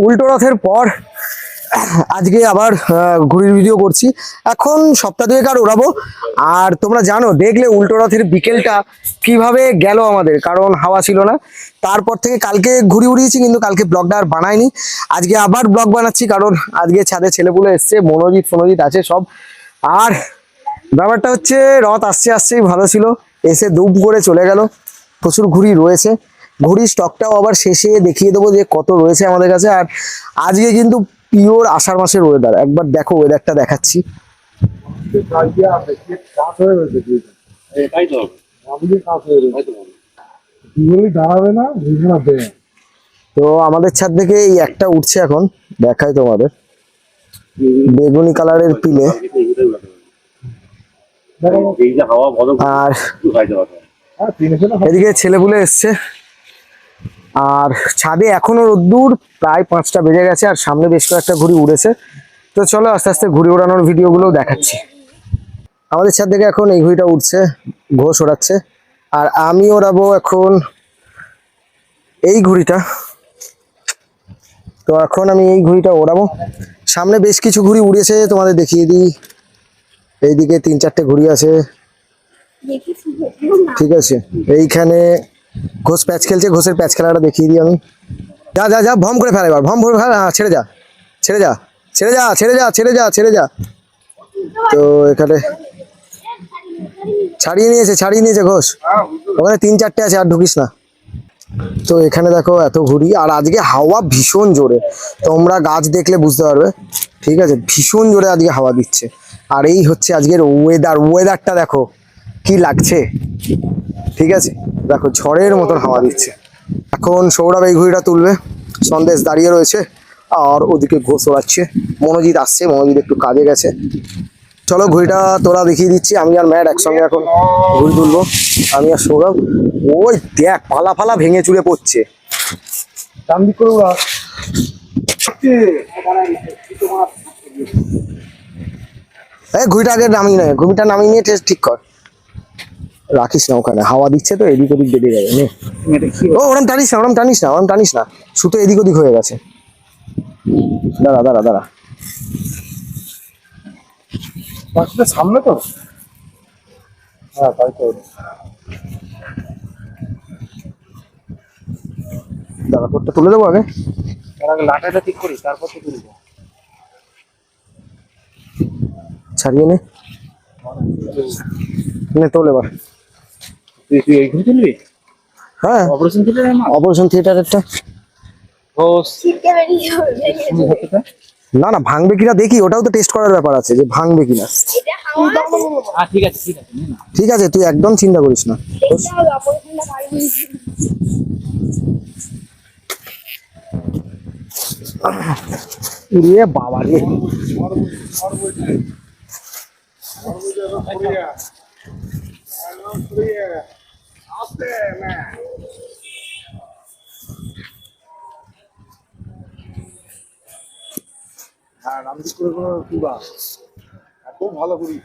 উল্টো রথের পর আজকে আবার ঘুড়ির ভিডিও করছি। এখন সপ্তাহ দুয়েক আর ওড়াবো। আর তোমরা জানো, দেখলে উল্টো রথের বিকেলটা কিভাবে গেল আমাদের, কারণ হাওয়া ছিল না। তারপর থেকে কালকে ঘুড়ি উড়িয়েছি, কিন্তু কালকে ব্লগটা আর বানাইনি। আজকে আবার ব্লগ বানাচ্ছি, কারণ আজকে ছাদে ছেলেপুলে এসছে, মনোজিৎ ফোনোজিৎ আছে সব। আর ব্যাপারটা হচ্ছে, রথ আসছে আসছেই ভালো ছিল, এসে দুম করে চলে গেল। প্রচুর ঘুড়ি রয়েছে, ঘুড়ির স্টকটাও আবার শেষে দেখিয়ে দেবো যে কত রয়েছে আমাদের কাছে। আর আজকে কিন্তু পিওর আষাঢ় মাসের ওয়েদার, একবার দেখো ওয়েদারটা দেখাচ্ছি। তো আমাদের ছাদ থেকে এই একটা উঠছে, এখন দেখাই তোমাদের, বেগুনি কালারের পিলে। আর এদিকে ছেলেপুলে এসছে। আর ছাদে এখনো রোদ্দুর, প্রায় 5টা বেজে গেছে, আর সামনে বেশ কয়েকটা ঘুড়ি উড়েছে। তো চলো আস্তে আস্তে ঘুড়ি ওড়ানোর ভিডিওগুলো দেখাচ্ছি। আমাদের ছাদ থেকে এখন এই ঘুড়িটা উঠছে, ঘোষ ওড়াচ্ছে। আর আমি ওড়াবো এখন এই ঘুড়িটা। তো এখন আমি এই ঘুড়িটা ওড়াবো। সামনে বেশ কিছু ঘুড়ি উড়েছে, তোমাদের দেখিয়ে দিই। এইদিকে 3-4টে ঘুড়ি আছে, ঠিক আছে। এইখানে ঘোষ প্যাচ খেলছে, ঘোষের প্যাচ খেলাটা দেখিয়ে দিই আমি। যা যা যা, ভম করে ফেল, এবার ভম করে ফেল। ছেড়ে যা, ছেড়ে যা, ছেড়ে যা, ছেড়ে যা, ছেড়ে যা, ছেড়ে যা। তো এখানে ছাড়িয়ে নিয়েছে ঘোষ। ওখানে 3-4টে আছে, আর ঢুকিস না। তো এখানে দেখো এত ঘুড়ি, আর আজকে হাওয়া ভীষণ জোরে, তোমরা গাছ দেখলে বুঝতে পারবে, ঠিক আছে। ভীষণ জোরে আজকে হাওয়া দিচ্ছে। আর এই হচ্ছে আজকের ওয়েদারটা দেখো কি লাগছে, ঠিক আছে। দেখো ঝড়ের মতন হাওয়া দিচ্ছে। এখন সৌরভ এই ঘুড়িটা তুলবে, সন্দেশ দাঁড়িয়ে রয়েছে, আর ওদিকে ঘোষ ওড়াচ্ছে। মনোজিৎ আসছে, মনোজিৎ একটু কাজে গেছে। চলো ঘুড়িটা তোরা দেখিয়ে দিচ্ছি, আমি আর ম্যাট একসঙ্গে এখন ঘুড়ি তুলবো, আমি আর সৌরভ। ওই দেখ পালা ফালা ভেঙে চুরে পড়ছে। ঘুড়িটা আগে নামিয়ে নেয়, ঘুড়িটা নামিয়ে নিয়ে টেস্ট ঠিক কর, রাখিস না ওখানে, হাওয়া দিচ্ছে তো এদিক ওদিক বেরিয়ে যাবে। নে ও, ওরম টানিস না, ওরম টানিস না, ওরম টানিস না, সুতো এদিক ওদিক হয়ে গেছে। দাঁড়া দাঁড়া দাঁড়া, সামনে তো। হ্যাঁ তাই তো। দাঁড়া, তোরটা তুলে দেবো আগে, লাটাটা ঠিক করি, তারপর তো তুলবো। ছাড়িয়ে নে তোল এবার। তুই এই ঘুরে তুলবি? হ্যাঁ, অপারেশন থিয়েটারেরটা। না না, ভাঙবে কিনা দেখি, ওটাও তো টেস্ট করার ব্যাপার আছে, যে ভাঙবে কিনা। ঠিক আছে, তুই একদম চিন্তা করিস না। বাবা রে, হ্যাঁ রামদিক করে কোনো তুবা এত ভালো করি,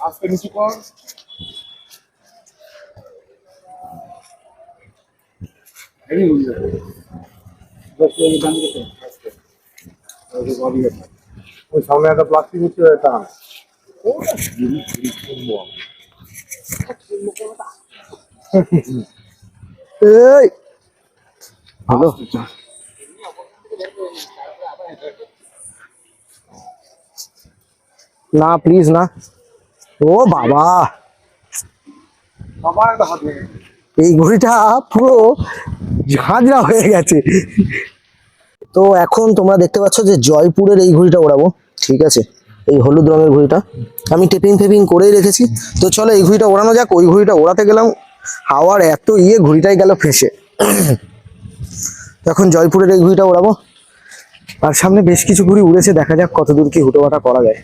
আজকে নিচু কর। ওই সামনে একটা প্লাস্টিক হচ্ছে, এটা এই ভালো। না প্লিজ না, ও বাবা, এই ঘড়িটা পুরো ঝাঁঝরা হয়ে গেছে। তো এখন তোমরা দেখতে পাচ্ছ যে জয়পুরের এই ঘড়িটা ওড়াবো, ঠিক আছে। এই হলুদ রঙের ঘড়িটা আমি টেপিং ফেপিং করেই রেখেছি। তো চলো এই ঘড়িটা ওড়ানো যাক। ওই ঘড়িটা ওড়াতে গেলাম, হাওয়ার এত ঘড়িটাই গেল ফেসে। এখন জয়পুরের এই ঘড়িটা ওড়াবো। আর সামনে বেশ কিছু ঘুড়ি উড়েছে, দেখা যাক কত দূর কি হুটোপাটা করা যায়।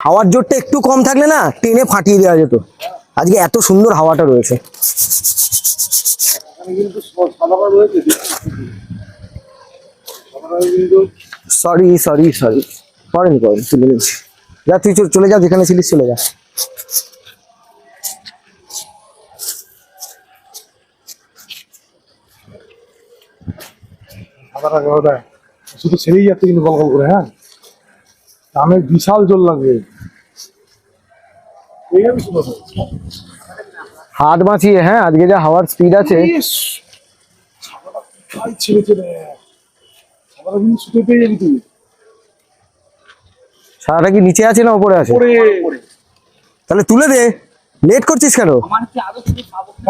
হাওয়ার জোরটা একটু কম থাকলে না টেনে ফাটিয়ে দেওয়া যেত, আজকে এত সুন্দর হাওয়াটা রয়েছে। সরি সরি সরি, করেনি তুলে নিচ্ছি। যা তুই চলে যা, যেখানে ছিলিস চলে যা। শুধু ছেড়েই যাচ্ছে কিন্তু গল গল করে। হ্যাঁ, দামের বিশাল জোর লাগবে। এই আমি শুনো হাত বাঁচিয়ে, হ্যাঁ আজকে যা হাওয়ার স্পিড আছে। ছেড়ে ছেড়ে সারা দিন শুতে পেয়ে যাবি তুই। সারাটা কি নিচে আছে না উপরে আছে? তাহলে তুলে দে, লেট করছিস কেন?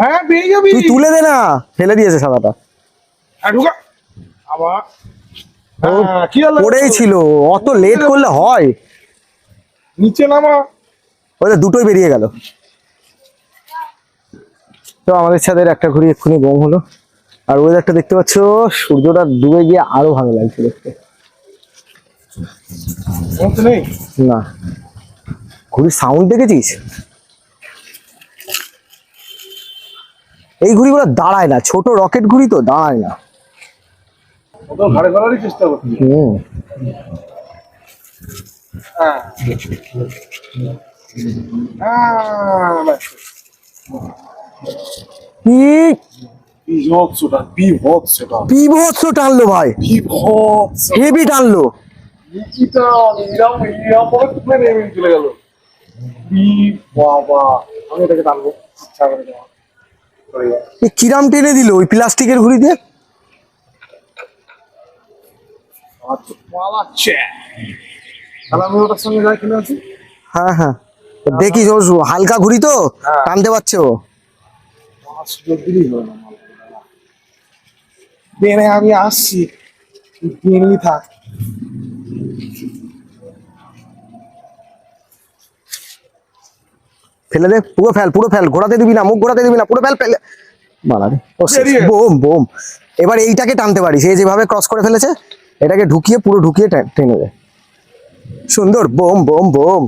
হ্যাঁ পেয়ে যাবি, তুই তুলে দে না, ফেলে দিয়েছে সাদাটা। হ্যাঁ ঢুকা আবার। ও কি হলো? পড়েই ছিল, অত লেট করলে হয়? নিচে নামা। ওই তো দুটোই বেরিয়ে গেল। তো আমাদের ছাদের একটা ঘুড়ি এক্ষুনি বোম হলো। আর ওয়েদারটা দেখতে পাচ্ছ, সূর্যটা ডুবে গিয়ে আরো ভালো লাগছে দেখতে। নেই না, ঘুড়ির সাউন্ড দেখেছিস? এই ঘুড়িগুলো দাঁড়ায় না, ছোট রকেট ঘুড়ি তো দাঁড়ায় না। ওটা ঘরে ঘরেরই চেষ্টা করছি। হ্যাঁ বিভৎসটা বিভৎসটা বিভৎস টানলো ভাই, বিভৎস। হেভি টানলো। নিকিতা এরম এরম ভাবে তুলে নেমে চলে গেল। বাবা, আমি এটাকে টানবো ইচ্ছা করে দেওয়া। কিরাম টেনে দিল ওই প্লাস্টিকের ঘুড়ি দিয়ে। আচ্ছা পালাচ্ছে, তাহলে আমি ওটার সঙ্গে যাই কিনে আছি। হ্যাঁ হ্যাঁ, দেখিস ওর হালকা ঘুড়ি তো, টানতে পারছে ও। সুযোগ দিলেই হবে না। বেনে আমি আসছি, বেনেই থাক। ফেলে দে, পুরো ফেল, পুরো ফেল, ঘোরাতে দিবি না, মুখ ঘোরাতে দিবি না, পুরো ফেল ফেলে মারা রে। Bomb bomb. এবার এইটাকে টানতে পারিস, এই যেভাবে ক্রস করে ফেলেছে এটাকে ঢুকিয়ে, পুরো ঢুকিয়ে টেনে দে। সুন্দর, বোম বোম বোম।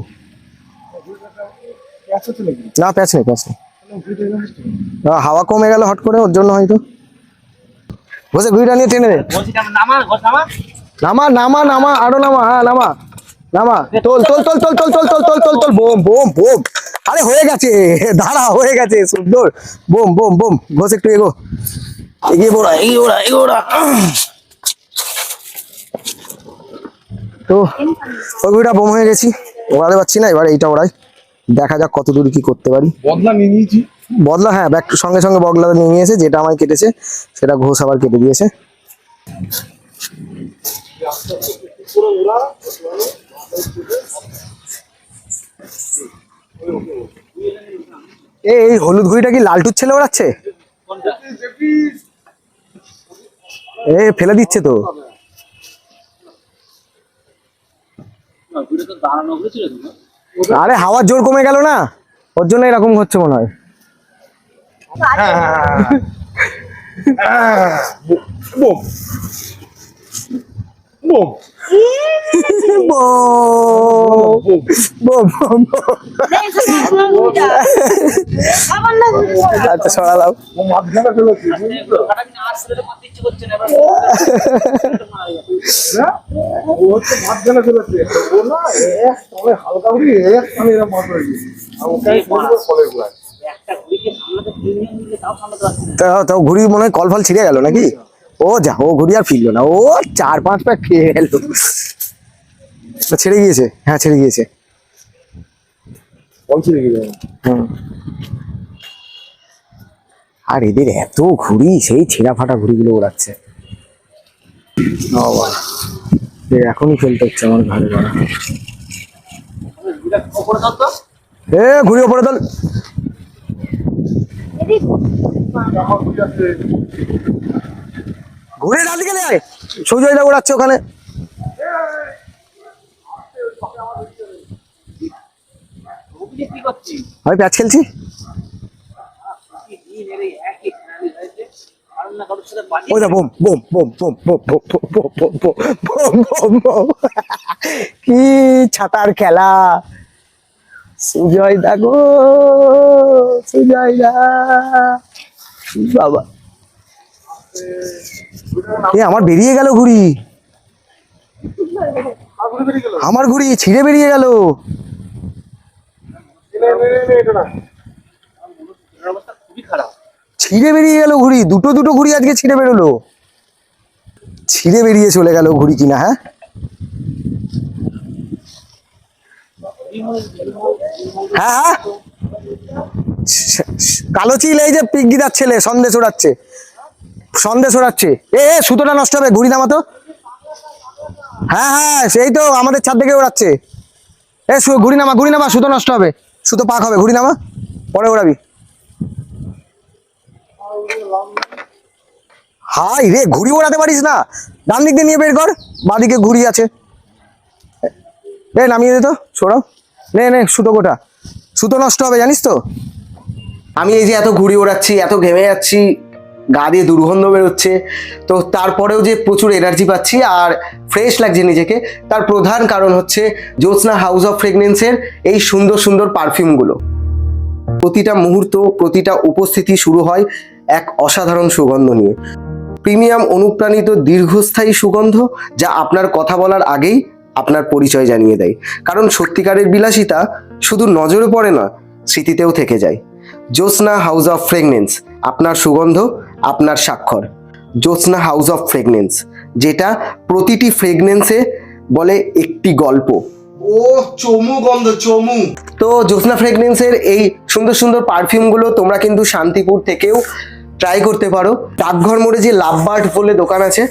না প্যাচ নেই, প্যাচ নেই। হাওয়া কমে গেল হট করে, ওর জন্য হয়তো। বসে ঘুড়িটা নিয়ে টেনে দে। নামা নামা নামা, আরো নামা, হ্যাঁ নামা নামা, তোল তোল তোল তোল তোল তোল তোল তোল তোল তোল, বোম বোম বোম। আরে হয়ে গেছে, দাঁড়া, হয়ে গেছে, সুন্দর, বোম বোম বোম। ঘোষ একটু এগো, এগিয়ে পড়া, এগিয়ে ওড়া, এগিয়ে ওড়া। তো ওই ঘুড়িটা বোম হয়ে গেছি, ওড়াতে পারছি না, এবার এইটা ওড়াই, দেখা যাক কত দূর কি করতে পারি। বদলা নিয়ে নিয়েছি। বদলা, হ্যাঁ ব্যাক সঙ্গে সঙ্গে বদলা নিয়ে নিয়েছে, যেটা আমায় কেটেছে সেটা ঘোষ আবার কেটে দিয়েছে। এই হলুদ ঘুড়িটা কি লালটুর ছেলে ওড়াচ্ছে? এ ফেলে দিচ্ছে তো। আরে হাওয়ার জোর কমে গেল না, ওর জন্য এরকম হচ্ছে মনে হয়। বোম বোম আচ্ছা সরালাম। মাঝখানে ফেলেছি। ও হচ্ছে মাঝখানে ফেলেছে, ও না এক তলে হালকা উড়ি, এক তলে এরা মাছ রয়েছে, আর ওটাই ফলের গোড়ায়। তো ঘুড়ি মনে হয় কল ফল ছিঁড়ে গেল নাকি? ও যা, ও ঘুড়ি আর ফিরলো না, ও 4-5 প্যাক খেয়ে গেল। ছেড়ে গিয়েছে, হ্যাঁ ছেড়ে গিয়েছে। আর এদের এত ঘুড়ি, সেই ছেঁড়া ফাটা ঘুড়িগুলো ওড়াচ্ছে। এখনই ফেলতে হচ্ছে আমার ঘরে বাড়া। এ ঘুড়ি ওপরে তোল। ঘুরে ডাল গেলে সুজয়টা ওড়াচ্ছে ওখানে। আমি প্যাচ খেলছি। ওইটা bomb bomb bomb bomb bomb bomb bomb bomb bomb bomb bomb. কি ছাতার খেলা, সুজয় দা গো, সুজয় দা বাবা। এ আমার বেরিয়ে গেল ঘুড়ি, আমার ঘুড়ি ছিঁড়ে বেরিয়ে গেল। ছিঁড়ে বেরিয়ে গেল ঘুড়ি, দুটো দুটো ঘুড়ি আজকে ছিঁড়ে বেরোলো। ছিঁড়ে বেরিয়ে চলে গেল ঘুড়ি কিনা। হ্যাঁ হ্যাঁ হ্যাঁ কালো চিল এই যে পিগিদার ছেলে সন্দেশ ওড়াচ্ছে, সন্দেশ ওড়াচ্ছে। এ সুতোটা নষ্ট হবে, ঘুড়ি নামাতো। হ্যাঁ হ্যাঁ সেই তো আমাদের ছাদ থেকে ওড়াচ্ছে। ঘুড়ি নামা, সুতো নষ্ট হবে, সুতো পাক হবে, ঘুড়ি নামা, পরে ওড়াবি। হাই রে, ঘুড়ি ওড়াতে পারিস না? ডান দিক দিয়ে নিয়ে বের কর, বাঁদিকে ঘুড়ি আছে। নামিয়ে দে তো, সরাও। নে সুতো কোটা, সুতো নষ্ট হবে জানিস তো। আমি এই যে এত ঘুড়ি ওড়াচ্ছি, এত ঘেমে যাচ্ছি, গা দিয়ে দুর্গন্ধ বেরোচ্ছে, তো তারপরেও যে প্রচুর এনার্জি পাচ্ছি আর ফ্রেশ লাগছে নিজেকে, তার প্রধান কারণ হচ্ছে জ্যোৎস্না হাউস অফ ফ্রেগনেন্সের এই সুন্দর সুন্দর পারফিউমগুলো। প্রতিটা মুহূর্ত, প্রতিটা উপস্থিতি শুরু হয় এক অসাধারণ সুগন্ধ নিয়ে। প্রিমিয়াম অনুপ্রাণিত দীর্ঘস্থায়ী সুগন্ধ, যা আপনার কথা বলার আগেই আপনার পরিচয় জানিয়ে দেয়। কারণ সত্যিকারের বিলাসিতা শুধু নজরে পড়ে না, স্মৃতিতেও থেকে যায়। জ্যোৎস্না হাউস অফ ফ্রেগনেন্স, আপনার সুগন্ধ, আপনার স্বাক্ষর। জ্যোৎস্না হাউস অফ ফ্রেগনেন্স, যেটা প্রতিটি ফ্রেগনেন্সে বলে একটি গল্প। ও চমু গন্ধ, চমু। তো জ্যোৎস্না ফ্রেগনেন্সের এই সুন্দর সুন্দর পারফিউমগুলো তোমরা কিন্তু শান্তিপুর থেকেও ট্রাই করতে পারো। ডাকঘর মোড়ে যে লাভবার্ড বলে দোকান আছে,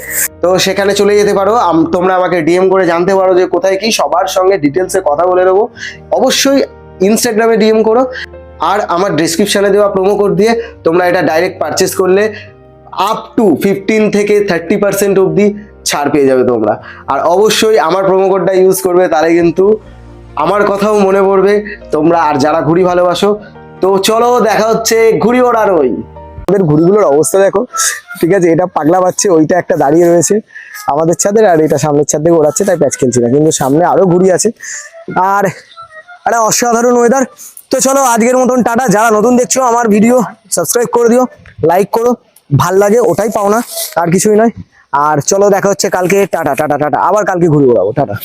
তো সেখানে চলে যেতে পারো। তোমরা আমাকে ডিএম করে জানতে পারো যে কোথায় কি, সবার সঙ্গে ডিটেলসে কথা বলে নেবো। অবশ্যই ইনস্টাগ্রামে ডিএম করো, আর আমার ডিসক্রিপশনে দেওয়া প্রোমো কোড দিয়ে তোমরা এটা ডাইরেক্ট পারচেস করলে আপ টু 15 থেকে 30% অবধি ছাড় পেয়ে যাবে তোমরা। আর অবশ্যই আমার প্রোমো কোডটা ইউজ করবে, তাহলে কিন্তু আমার কথাও মনে পড়বে তোমরা, আর যারা ঘুড়ি ভালোবাসো। তো চলো দেখা হচ্ছে ঘুড়ি ওড়ার ওই। আমাদের ঘুড়িগুলোর অবস্থা দেখো, ঠিক আছে, এটা পাগলা পাচ্ছে, ওইটা একটা দাঁড়িয়ে রয়েছে আমাদের ছাদের, আর এটা সামনের ছাদ থেকে ওড়াচ্ছে, তাই প্যাচ খেলছি না, কিন্তু সামনে আরো ঘুড়ি আছে। আর একটা অসাধারণ ওয়েদার। তো চলো আজকের মতন টাটা। যারা নতুন দেখছো আমার ভিডিও, সাবস্ক্রাইব করে দিও, লাইক করো, ভাল লাগে ওটাই পাও না, আর কিছুই নয়। আর চলো দেখা হচ্ছে কালকে। টাটা টাটা টাটা, আবার কালকে ঘুরে ওড়াবো। টাটা।